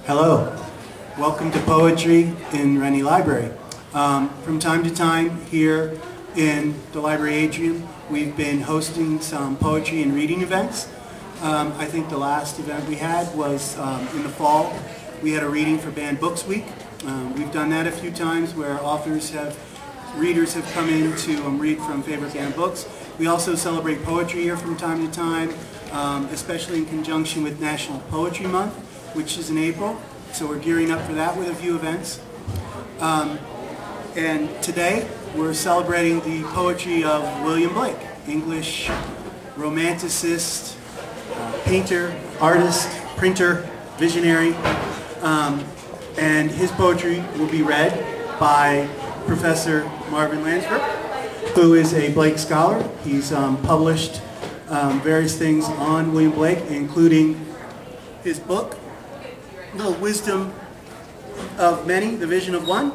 Hello, welcome to Poetry in Rennie Library. From time to time here in the library atrium, we've been hosting some poetry and reading events. I think the last event we had was in the fall. We had a reading for Banned Books Week. We've done that a few times where readers have come in to read from favorite banned books. We also celebrate poetry here from time to time, especially in conjunction with National Poetry Month, which is in April. So we're gearing up for that with a few events. And today we're celebrating the poetry of William Blake, English romanticist, painter, artist, printer, visionary. And his poetry will be read by Professor Marvin Lansverk, who is a Blake scholar. He's published various things on William Blake, including his book, The Wisdom of Many, The Vision of One.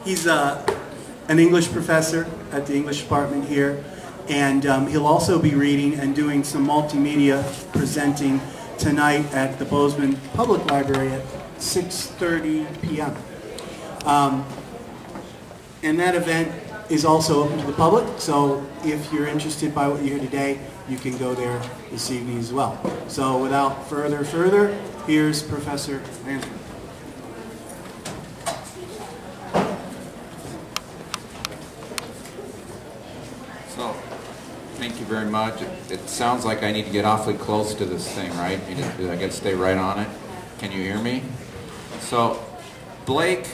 He's an English professor at the English department here, and he'll also be reading and doing some multimedia presenting tonight at the Bozeman Public Library at 6:30 p.m. And that event is also open to the public, so if you're interested by what you hear today, you can go there this evening as well. So without further, here's Professor Lansverk. So, thank you very much. It sounds like I need to get awfully close to this thing, right? I got to stay right on it. Can you hear me? So, Blake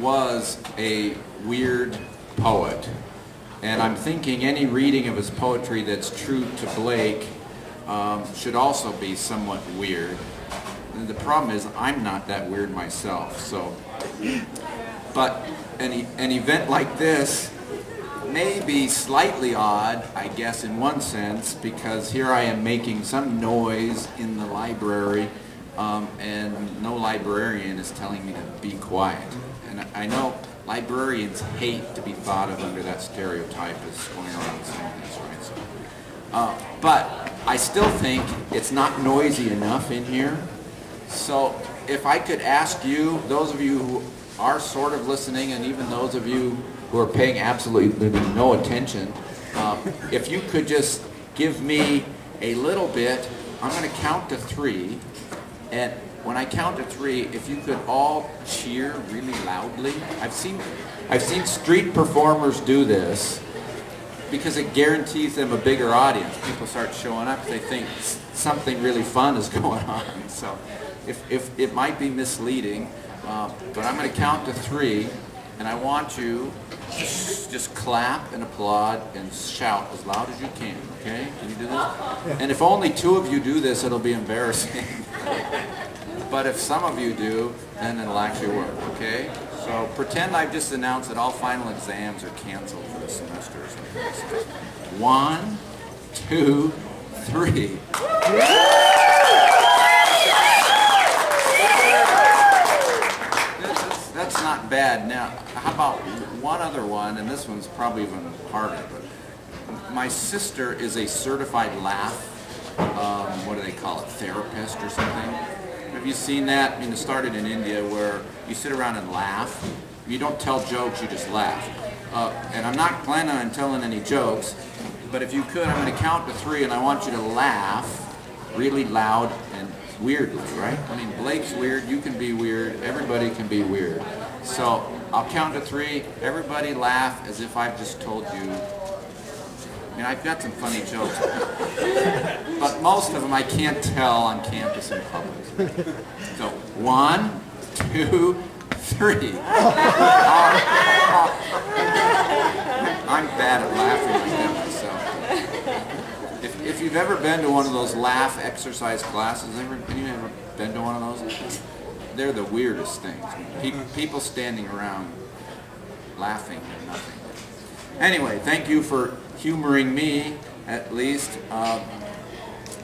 was a weird poet, and I'm thinking any reading of his poetry that's true to Blake should also be somewhat weird. And the problem is I'm not that weird myself, so. But an event like this may be slightly odd, I guess, in one sense, because here I am making some noise in the library, and no librarian is telling me to be quiet. And I know librarians hate to be thought of under that stereotype as going around saying this, right? So, but I still think it's not noisy enough in here. So if I could ask you, those of you who are sort of listening, and even those of you who are paying absolutely no attention, if you could just give me a little bit. I'm going to count to 3, and when I count to 3, if you could all cheer really loudly. I've seen street performers do this because it guarantees them a bigger audience. People start showing up, they think something really fun is going on. So if it might be misleading, but I'm going to count to 3, and I want you to just clap and applaud and shout as loud as you can, okay? Can you do this? And if only 2 of you do this, it'll be embarrassing. But if some of you do, then it'll actually work, okay? So pretend I've just announced that all final exams are canceled for the semester or something. 1, 2, 3. That's not bad. Now, how about one other one, and this one's probably even harder, but my sister is a certified laugh, what do they call it, therapist or something? Have you seen that? I mean, it started in India where you sit around and laugh. You don't tell jokes, you just laugh. And I'm not planning on telling any jokes, but if you could, I'm going to count to 3, and I want you to laugh really loud and weirdly, right? I mean, Blake's weird, you can be weird, everybody can be weird. So I'll count to 3, everybody laugh as if I've just told you. I mean, I've got some funny jokes, but most of them I can't tell on campus in public. So 1, 2, 3. I'm bad at laughing like that myself. If you've ever been to one of those laugh exercise classes, have you ever been to one of those? They're the weirdest things. People standing around laughing at nothing. Anyway, thank you for humoring me, at least.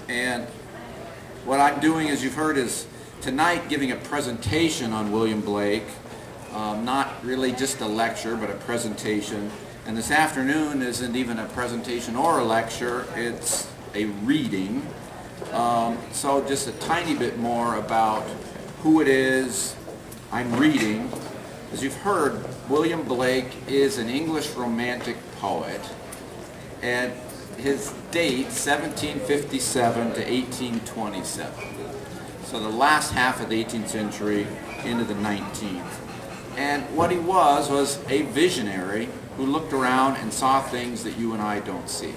And what I'm doing, as you've heard, is tonight giving a presentation on William Blake. Not really just a lecture, but a presentation. And this afternoon isn't even a presentation or a lecture, it's a reading. So just a tiny bit more about who it is I'm reading. As you've heard, William Blake is an English romantic poet, and his date, 1757 to 1827. So the last half of the 18th century into the 19th. And what he was a visionary who looked around and saw things that you and I don't see,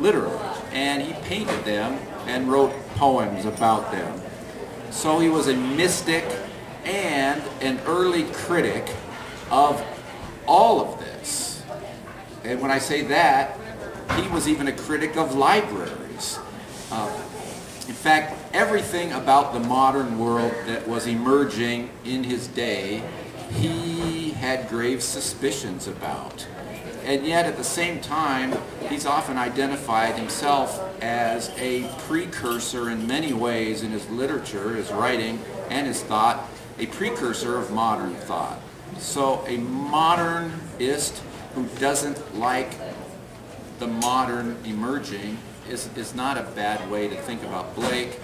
literally. And he painted them and wrote poems about them. So he was a mystic and an early critic of all of this. And when I say that, he was even a critic of libraries. In fact, everything about the modern world that was emerging in his day, he had grave suspicions about. And yet at the same time, he's often identified himself as a precursor in many ways in his literature, his writing, and his thought, a precursor of modern thought. So a modernist who doesn't like the modern emerging is not a bad way to think about Blake,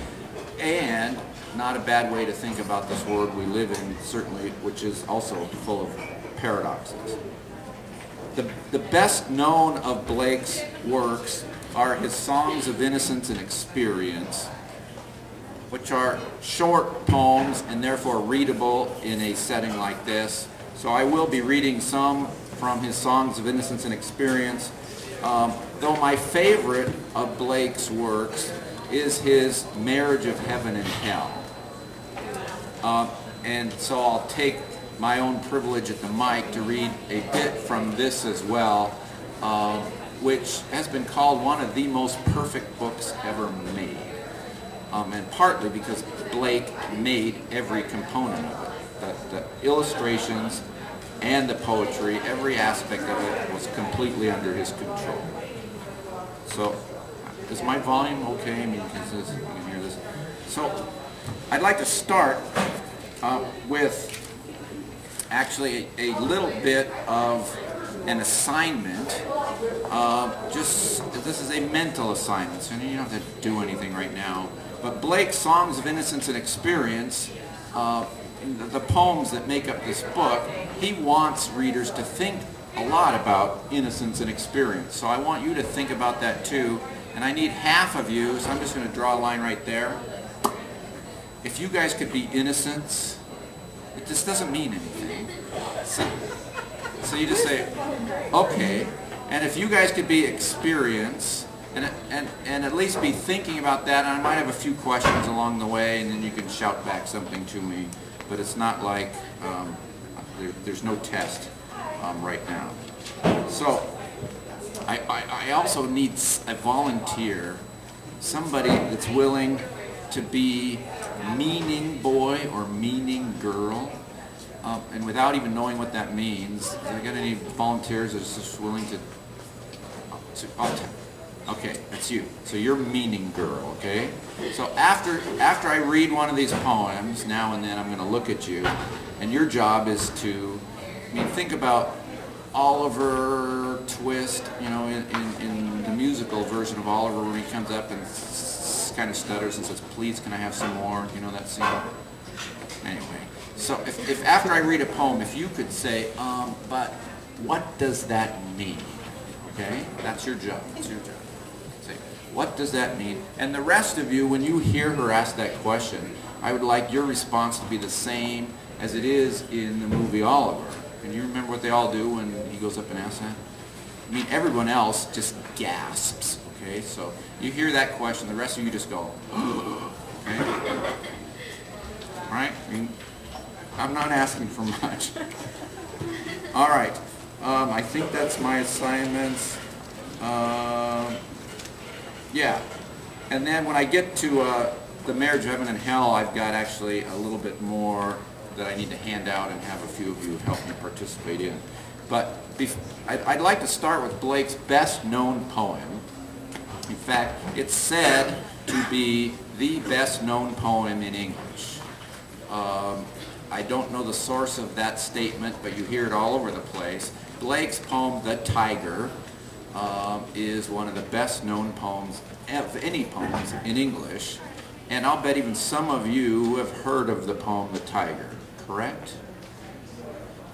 and not a bad way to think about this world we live in, certainly, which is also full of paradoxes. The best known of Blake's works are his Songs of Innocence and Experience, which are short poems and therefore readable in a setting like this. So I will be reading some from his Songs of Innocence and Experience, though my favorite of Blake's works is his Marriage of Heaven and Hell. And so I'll take my own privilege at the mic to read a bit from this as well, which has been called one of the most perfect books ever made. And partly because Blake made every component of it. The illustrations and the poetry, every aspect of it was completely under his control. So, is my volume okay? I mean, you can hear this. So, I'd like to start with actually a little bit of an assignment. This is a mental assignment, so you don't have to do anything right now. But Blake's Songs of Innocence and Experience, the poems that make up this book, he wants readers to think a lot about innocence and experience. So I want you to think about that too. And I need half of you, so I'm just going to draw a line right there. If you guys could be innocents, it just doesn't mean anything. So you just say, okay. And if you guys could be experience, and at least be thinking about that, and I might have a few questions along the way, and then you can shout back something to me. But it's not like there's no test right now. So I also need a volunteer, somebody that's willing to be meaning boy or meaning girl, and without even knowing what that means. Have I got any volunteers that are just willing to? Okay, that's you. So you're meaning girl, okay? So after I read one of these poems, now and then I'm going to look at you, and your job is to, think about Oliver Twist, you know, in the musical version of Oliver when he comes up and kind of stutters and says, "Please, can I have some more?" You know that scene? Anyway, so if after I read a poem, if you could say, but what does that mean? Okay? That's your job. That's your job. What does that mean? And the rest of you, when you hear her ask that question, I would like your response to be the same as it is in the movie Oliver. Can you remember what they all do when he goes up and asks that? Everyone else just gasps, okay? So you hear that question, the rest of you just go, okay? All right? I'm not asking for much. All right. I think that's my assignments. Yeah, and then when I get to the Marriage of Heaven and Hell, I've got actually a little bit more that I need to hand out and have a few of you help me participate in. But I'd like to start with Blake's best known poem. In fact, it's said to be the best known poem in English. I don't know the source of that statement, but you hear it all over the place. Blake's poem, The Tiger, is one of the best known poems of any poems in English, and I'll bet even some of you have heard of the poem The Tiger, correct?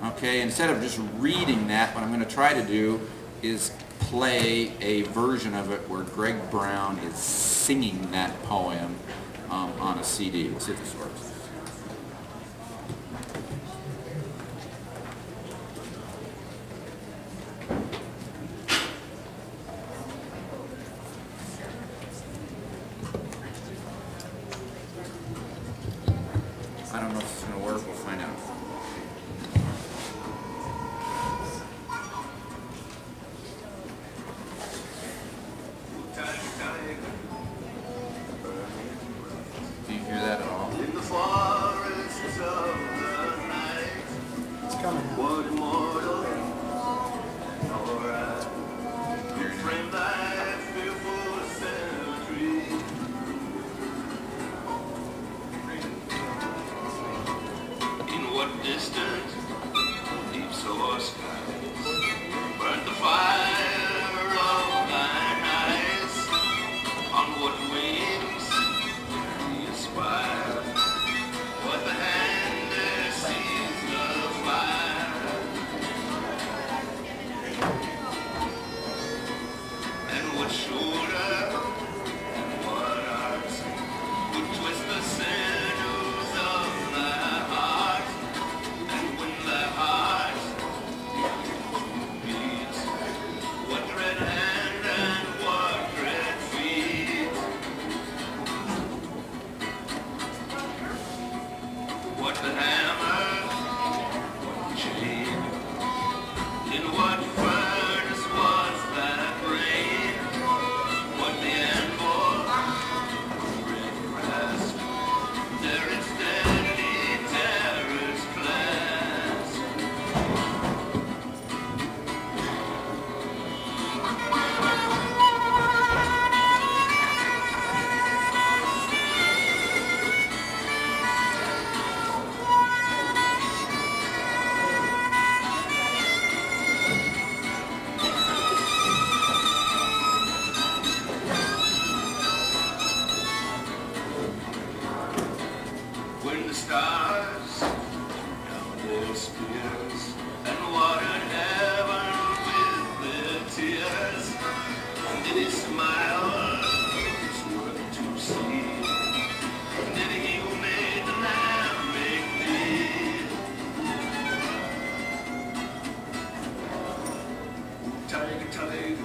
Okay, instead of just reading that, what I'm going to try to do is play a version of it where Greg Brown is singing that poem on a CD. We'll see if this works. I don't know if it's going to work. We'll find out. Do you hear that at all? In the forests of the night, It's coming. what immortal or I could frame thy fearful symmetry. In what distant deep source skies burnt the fire of thine eyes? On what wings we aspire? What the hand there sees the fire? And what shoulder and what art would twist the sinews of thy heart? And when thy heart beats, what dread hand and what dread feet? What the hammer, what the chain? In what furnace was that rain? What the anvil, red grasp, there its deadly terrors clasp. When the stars down their spears and watered heaven with their tears, did he smile his work to see? Did he who made the lamb make thee? Tiger, tiger,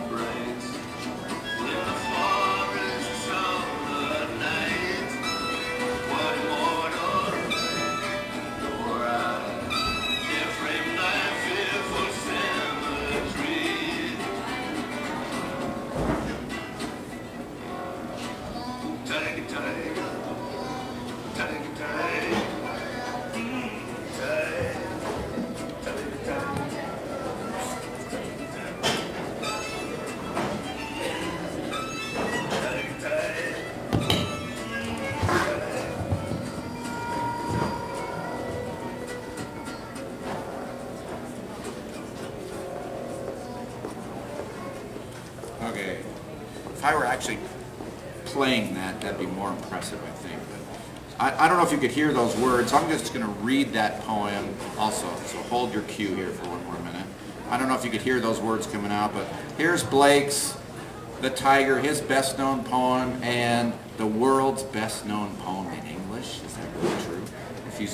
bright in the forests of the night, what immortal or I dare frame thy fearful symmetry? Tiger, tiger, tiger, tiger, tiger, tiger, tiger. Okay. If I were actually playing that, that'd be more impressive, I think. But I don't know if you could hear those words. I'm just going to read that poem also. So hold your cue here for one more minute. I don't know if you could hear those words coming out, but here's Blake's The Tiger, his best known poem, and the world's best known poem in English. Is that really true? If you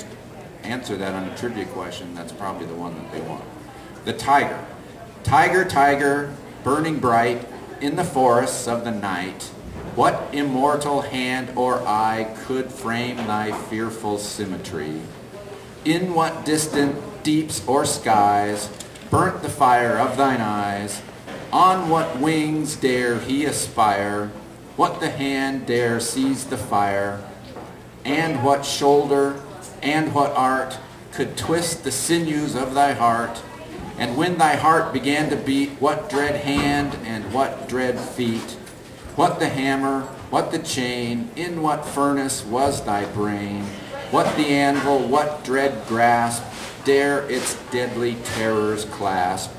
answer that on a trivia question, that's probably the one that they want. The Tiger. Tiger, tiger, burning bright in the forests of the night, what immortal hand or eye could frame thy fearful symmetry? In what distant deeps or skies burnt the fire of thine eyes? On what wings dare he aspire? What the hand dare seize the fire? And what shoulder and what art could twist the sinews of thy heart? And when thy heart began to beat, what dread hand and what dread feet? What the hammer, what the chain, in what furnace was thy brain? What the anvil, what dread grasp, dare its deadly terrors clasp?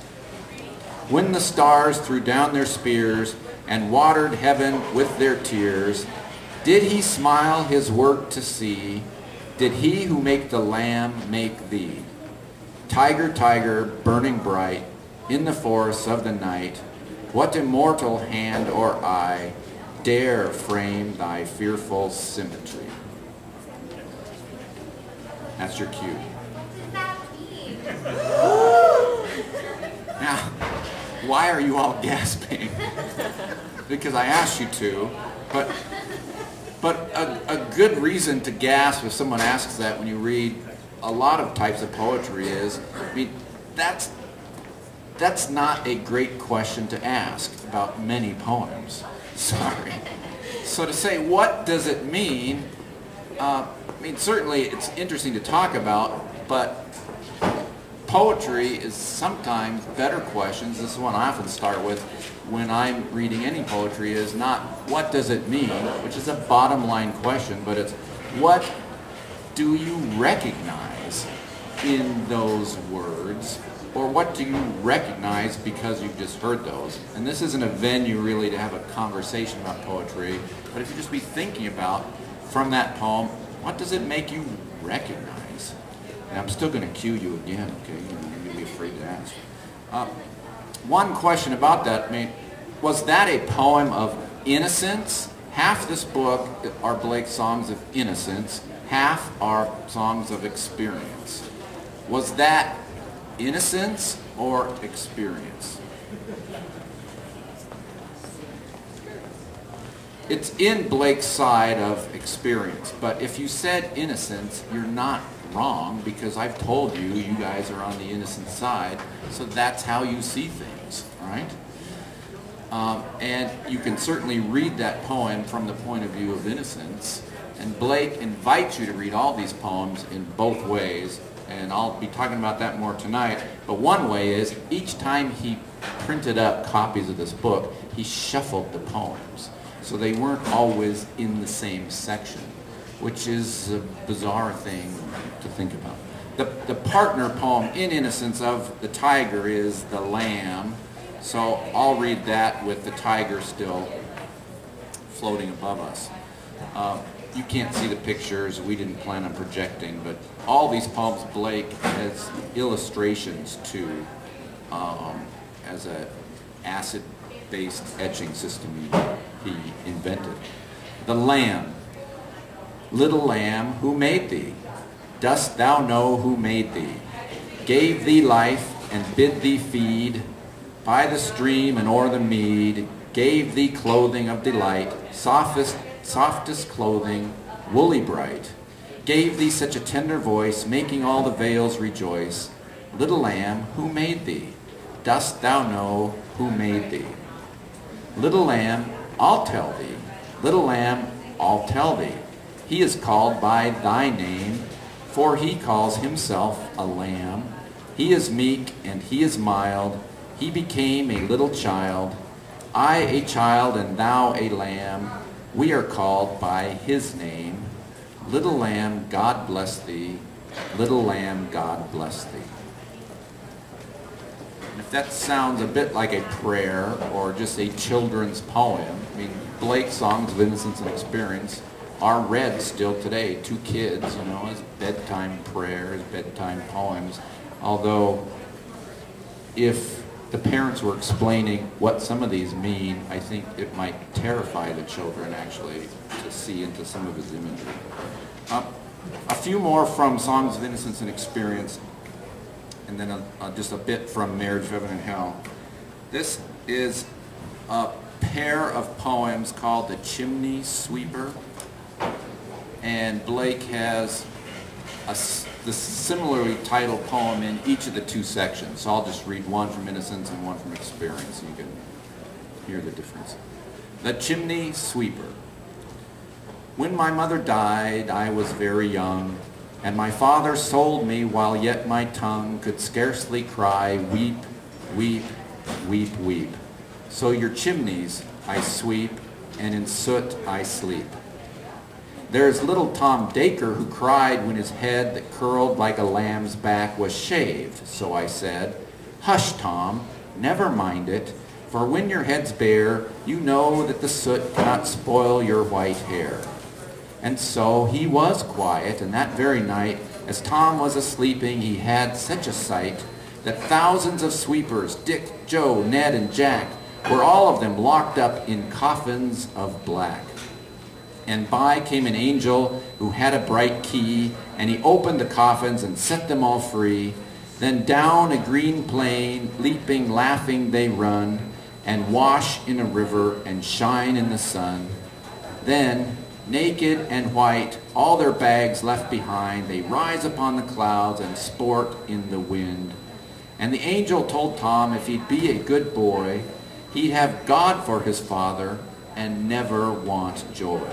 when the stars threw down their spears and watered heaven with their tears, did he smile his work to see? Did he who make the lamb make thee? Tiger, tiger, burning bright, in the forests of the night, what immortal hand or eye dare frame thy fearful symmetry? That's your cue. Now, why are you all gasping? Because I asked you to, but a good reason to gasp if someone asks that when you read a lot of types of poetry is, I mean, that's not a great question to ask about many poems. Sorry. So to say, what does it mean? I mean, certainly it's interesting to talk about, but poetry is sometimes better questions. This is one I often start with when I'm reading any poetry, is not what does it mean, which is a bottom line question, but it's what do you recognize in those words, or what do you recognize because you've just heard those? And this isn't a venue really to have a conversation about poetry, but if you just be thinking about, from that poem, what does it make you recognize? And I'm still going to cue you again, okay? You're going to be afraid to ask. One question about that, I mean, was that a poem of innocence? Half this book are Blake's songs of innocence, half are songs of experience. Was that innocence or experience? It's in Blake's side of experience, but if you said innocence, you're not wrong, because I've told you, you guys are on the innocent side, so that's how you see things, right? And you can certainly read that poem from the point of view of innocence, and Blake invites you to read all these poems in both ways, and I'll be talking about that more tonight. But one way is, each time he printed up copies of this book, he shuffled the poems, so they weren't always in the same section, which is a bizarre thing to think about. The partner poem in Innocence of the tiger is the lamb, so I'll read that with the tiger still floating above us. You can't see the pictures, we didn't plan on projecting, but all these poems Blake has illustrations to as an acid-based etching system he invented. The lamb. Little lamb, who made thee? Dost thou know who made thee? Gave thee life and bid thee feed by the stream and o'er the mead, gave thee clothing of delight, softest clothing, woolly bright, gave thee such a tender voice, making all the vales rejoice. Little lamb, who made thee? Dost thou know who made thee? Little lamb, I'll tell thee. Little lamb, I'll tell thee. He is called by thy name, for he calls himself a lamb. He is meek and he is mild. He became a little child. I a child and thou a lamb. We are called by his name. Little lamb, God bless thee. Little lamb, God bless thee. And if that sounds a bit like a prayer or just a children's poem, I mean, Blake's Songs of Innocence and Experience are read still today to kids, you know, as bedtime prayers, bedtime poems. Although, if the parents were explaining what some of these mean, I think it might terrify the children, actually, to see into some of his imagery. A few more from Songs of Innocence and Experience, and then just a bit from Marriage, Heaven, and Hell. This is a pair of poems called The Chimney Sweeper, and Blake has the similarly titled poem in each of the two sections. So I'll just read one from Innocence and one from Experience so you can hear the difference. The Chimney Sweeper. When my mother died, I was very young, and my father sold me while yet my tongue could scarcely cry, weep, weep, weep, weep. So your chimneys I sweep, and in soot I sleep. There's little Tom Dacre who cried when his head that curled like a lamb's back was shaved. So I said, hush, Tom, never mind it, for when your head's bare, you know that the soot cannot spoil your white hair. And so he was quiet, and that very night, as Tom was a-sleeping, he had such a sight that thousands of sweepers, Dick, Joe, Ned, and Jack, were all of them locked up in coffins of black. And by came an angel who had a bright key, and he opened the coffins and set them all free. Then down a green plain, leaping, laughing, they run, and wash in a river and shine in the sun. Then, naked and white, all their bags left behind, they rise upon the clouds and sport in the wind. And the angel told Tom if he'd be a good boy, he'd have God for his father and never want joy.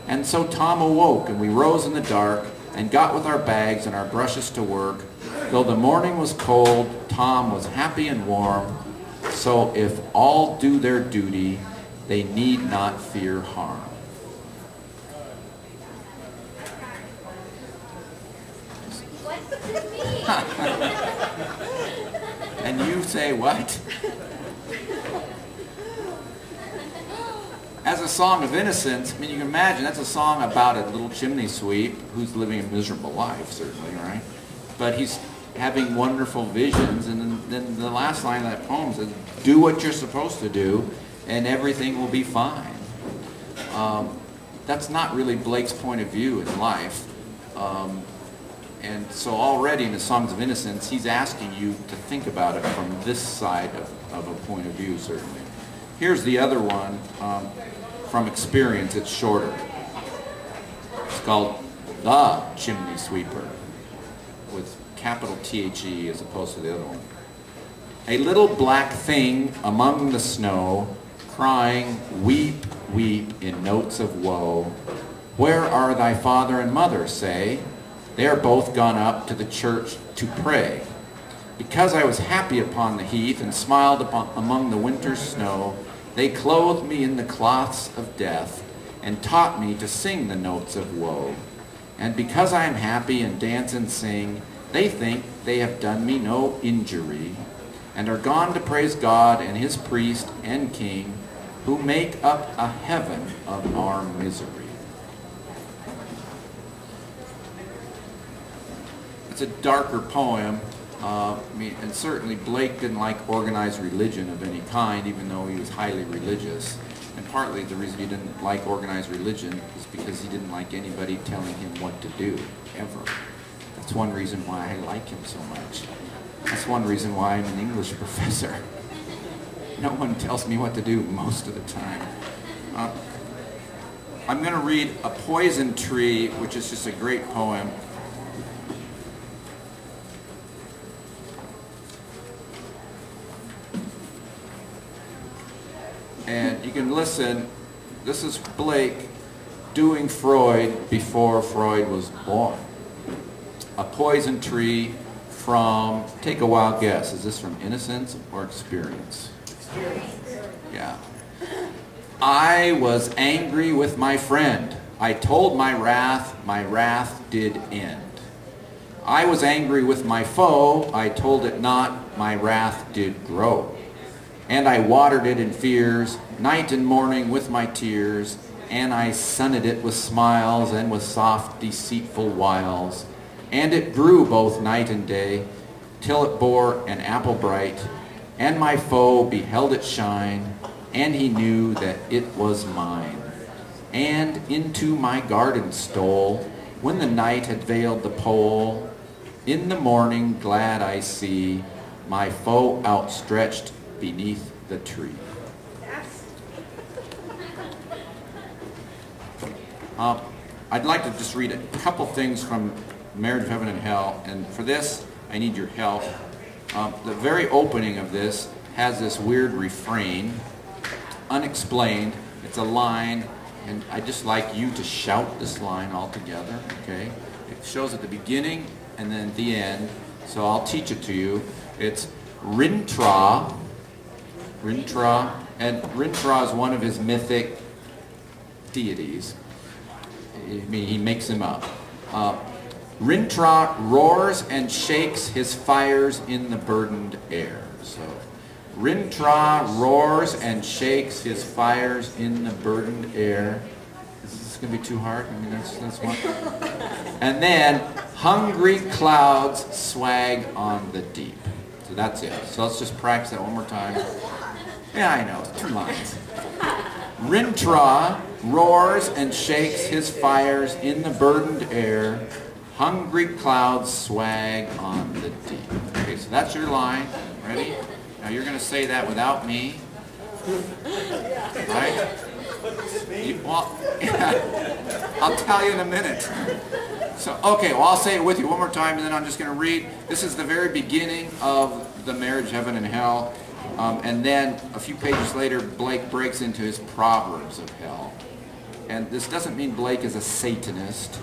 And so Tom awoke, and we rose in the dark and got with our bags and our brushes to work. Though the morning was cold, Tom was happy and warm. So if all do their duty, they need not fear harm. What does it mean? And you say what? As a song of innocence, I mean, you can imagine that's a song about a little chimney sweep who's living a miserable life, certainly, right? But he's having wonderful visions, and then the last line of that poem says, do what you're supposed to do, and everything will be fine. That's not really Blake's point of view in life. And so already in the Songs of Innocence, he's asking you to think about it from this side of a point of view, certainly. Here's the other one from experience. It's shorter. It's called The Chimney Sweeper, with capital T-H-E as opposed to the other one. A little black thing among the snow, crying, weep, weep, in notes of woe. Where are thy father and mother, say? They are both gone up to the church to pray. Because I was happy upon the heath and smiled among the winter's snow, they clothed me in the cloths of death and taught me to sing the notes of woe. And because I am happy and dance and sing, they think they have done me no injury, and are gone to praise God and his priest and king, who make up a heaven of our misery. It's a darker poem. And certainly Blake didn't like organized religion of any kind, even though he was highly religious. And partly the reason he didn't like organized religion is because he didn't like anybody telling him what to do, ever. That's one reason why I like him so much. That's one reason why I'm an English professor. No one tells me what to do most of the time. I'm going to read A Poison Tree, which is just a great poem. And you can listen. This is Blake doing Freud before Freud was born. A Poison Tree from, take a wild guess, is this from Innocence or Experience? Experience. Yeah. I was angry with my friend. I told my wrath did end. I was angry with my foe. I told it not, my wrath did grow. And I watered it in fears, night and morning with my tears, and I sunned it with smiles and with soft, deceitful wiles. And it grew both night and day, till it bore an apple bright, and my foe beheld it shine, and he knew that it was mine. And into my garden stole, when the night had veiled the pole. In the morning glad I see my foe outstretched beneath the tree. I'd like to just read a couple things from Marriage of Heaven and Hell, and for this I need your help. The very opening of this has this weird refrain, unexplained. It's a line, and I'd just like you to shout this line all together, okay? It shows at the beginning and then at the end, so I'll teach it to you. It's Rintrah, and Rintrah is one of his mythic deities. I mean, he makes him up. Rintrah roars and shakes his fires in the burdened air. So Rintrah roars and shakes his fires in the burdened air. Is this going to be too hard? I mean, that's one. And then, hungry clouds swag on the deep. So that's it. So let's just practice that one more time. Yeah, I know. It's 2 lines. Rintrah roars and shakes his fires in the burdened air. Hungry clouds swag on the deep. Okay, so that's your line. Ready? Now you're going to say that without me. Right? Well, I'll tell you in a minute. So, okay, well, I'll say it with you one more time, and then I'm just going to read. This is the very beginning of the marriage, heaven, and hell. And then a few pages later, Blake breaks into his Proverbs of Hell. And this doesn't mean Blake is a Satanist,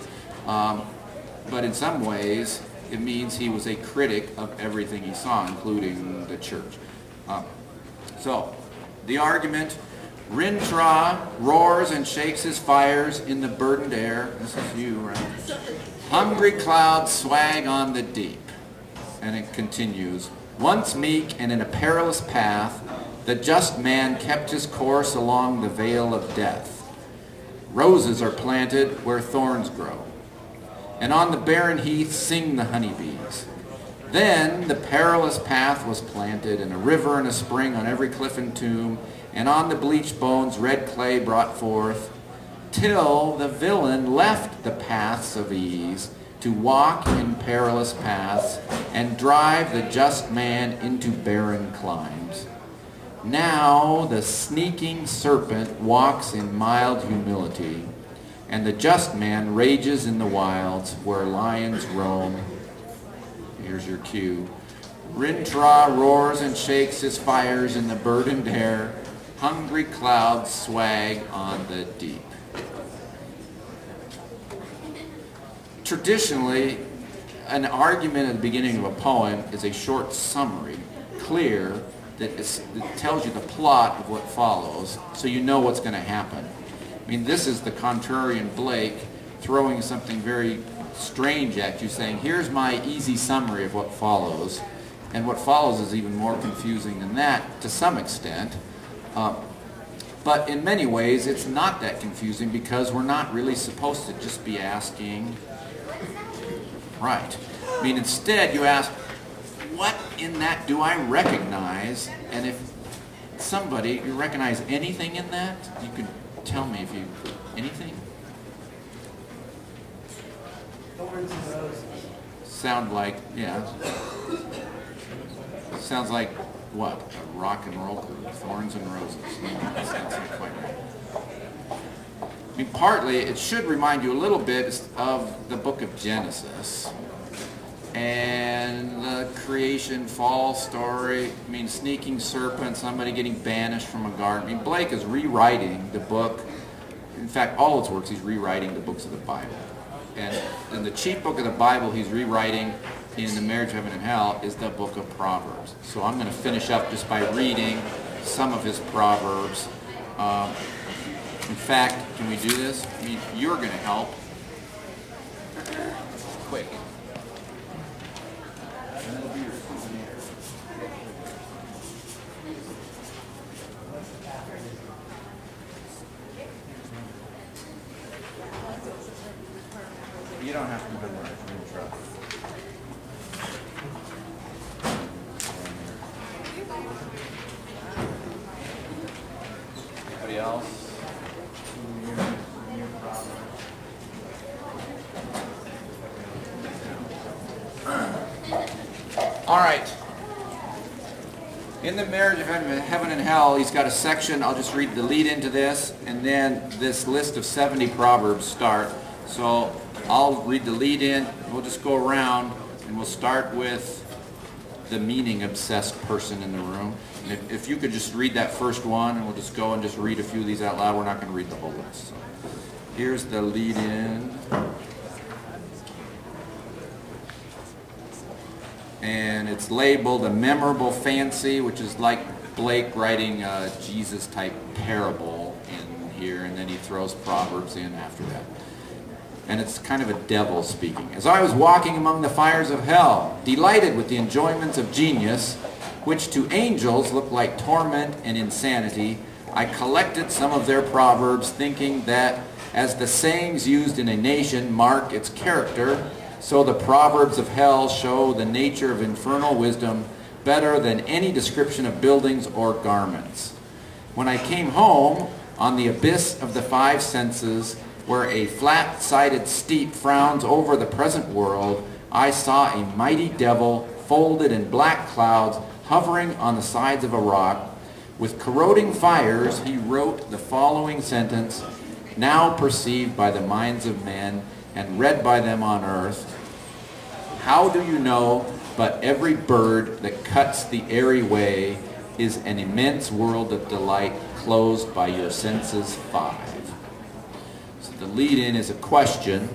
but in some ways, it means he was a critic of everything he saw, including the church. So, the argument, Rintrah roars and shakes his fires in the burdened air. This is you, right? Hungry clouds swag on the deep. And it continues. Once meek and in a perilous path, the just man kept his course along the vale of death. Roses are planted where thorns grow, and on the barren heath sing the honeybees. Then the perilous path was planted, and a river and a spring on every cliff and tomb, and on the bleached bones red clay brought forth, till the villain left the paths of ease to walk in perilous paths and drive the just man into barren climes. Now the sneaking serpent walks in mild humility, and the just man rages in the wilds where lions roam. Here's your cue. Rintrah roars and shakes his fires in the burdened air. Hungry clouds swag on the deep. Traditionally, an argument at the beginning of a poem is a short summary, clear, that tells you the plot of what follows, so you know what's going to happen. I mean, this is the contrarian Blake throwing something very strange at you, saying, here's my easy summary of what follows. And what follows is even more confusing than that, to some extent. But in many ways, it's not that confusing because we're not really supposed to just be asking, right. I mean, instead you ask, what in that do I recognize? And if somebody, you recognize anything in that, you could tell me if you, anything? Thorns and roses. Sound like, yeah. Sounds like what? A rock and roll group, Thorns and Roses. No, that sounds not quite right. I mean, partly, it should remind you a little bit of the book of Genesis and the creation fall story. I mean, sneaking serpent, somebody getting banished from a garden. I mean, Blake is rewriting the book. In fact, all his works, he's rewriting the books of the Bible. And in the chief book of the Bible he's rewriting in the marriage, heaven, and hell is the book of Proverbs. So I'm going to finish up just by reading some of his Proverbs. In fact, can we do this? I mean, you're going to help. Quick. And it'll be your souvenir. You don't have to memorize Rintrah. Anybody else? All right. In the marriage of heaven and hell, he's got a section. I'll just read the lead into this, and then this list of 70 Proverbs start. So I'll read the lead in. We'll just go around, and we'll start with the meaning-obsessed person in the room. And if you could just read that first one, and we'll just go and just read a few of these out loud. We're not going to read the whole list. So here's the lead in. And it's labeled A Memorable Fancy, which is like Blake writing a Jesus-type parable in here, and then he throws Proverbs in after that. And it's kind of a devil speaking. As I was walking among the fires of hell, delighted with the enjoyments of genius, which to angels look like torment and insanity, I collected some of their proverbs, thinking that as the sayings used in a nation mark its character, so the proverbs of hell show the nature of infernal wisdom better than any description of buildings or garments. When I came home, on the abyss of the five senses, where a flat-sided steep frowns over the present world, I saw a mighty devil folded in black clouds hovering on the sides of a rock. With corroding fires, he wrote the following sentence, now perceived by the minds of men and read by them on earth. How do you know but every bird that cuts the airy way is an immense world of delight closed by your senses five. So the lead-in is a question.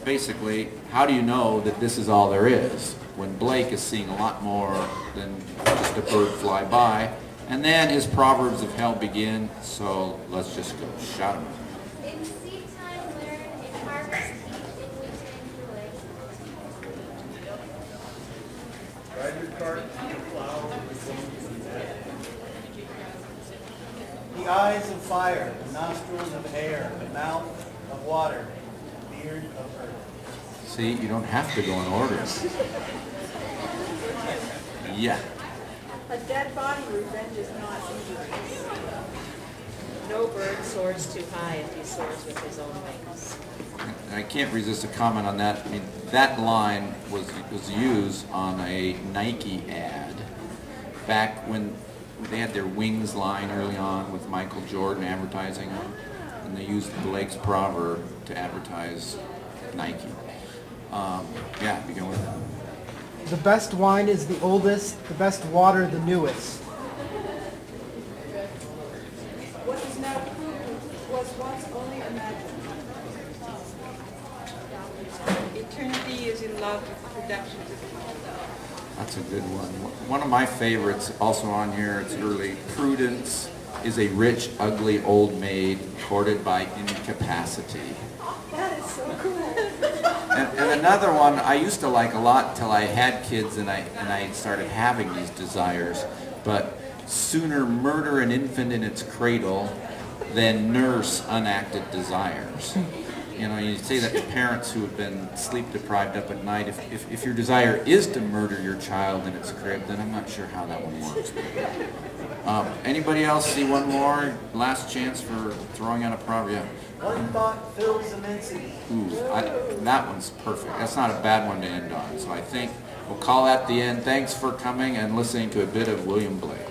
Basically, how do you know that this is all there is? When Blake is seeing a lot more than just a bird fly by. And then his Proverbs of Hell begin, so let's just go. Shout him. In seed time learn, in harvest eat, in winter enjoy. Ride your cart, your plow, the eyes of fire, the nostrils of air, the mouth of water, the beard of earth. See, you don't have to go in order. Yeah. A dead body revenges not injuries. No bird soars too high if he soars with his own wings. I can't resist a comment on that. I mean, that line was used on a Nike ad back when they had their wings line early on with Michael Jordan advertising them, and they used Blake's proverb to advertise Nike. Yeah, begin with that. The best wine is the oldest, the best water the newest. What is now proven was once only imagined. Eternity is in love with the productions of people. That's a good one. One of my favorites also on here, it's early. Prudence is a rich, ugly old maid courted by incapacity. That is so cool. And another one I used to like a lot till I had kids and I started having these desires. But sooner murder an infant in its cradle than nurse unacted desires. You know, you say that to parents who have been sleep deprived up at night. If your desire is to murder your child in its crib, then I'm not sure how that one works. Anybody else see one more? Last chance for throwing out a proverb. Yeah. One thought fills immensity. Ooh, that one's perfect. That's not a bad one to end on. So I think we'll call that the end. Thanks for coming and listening to a bit of William Blake.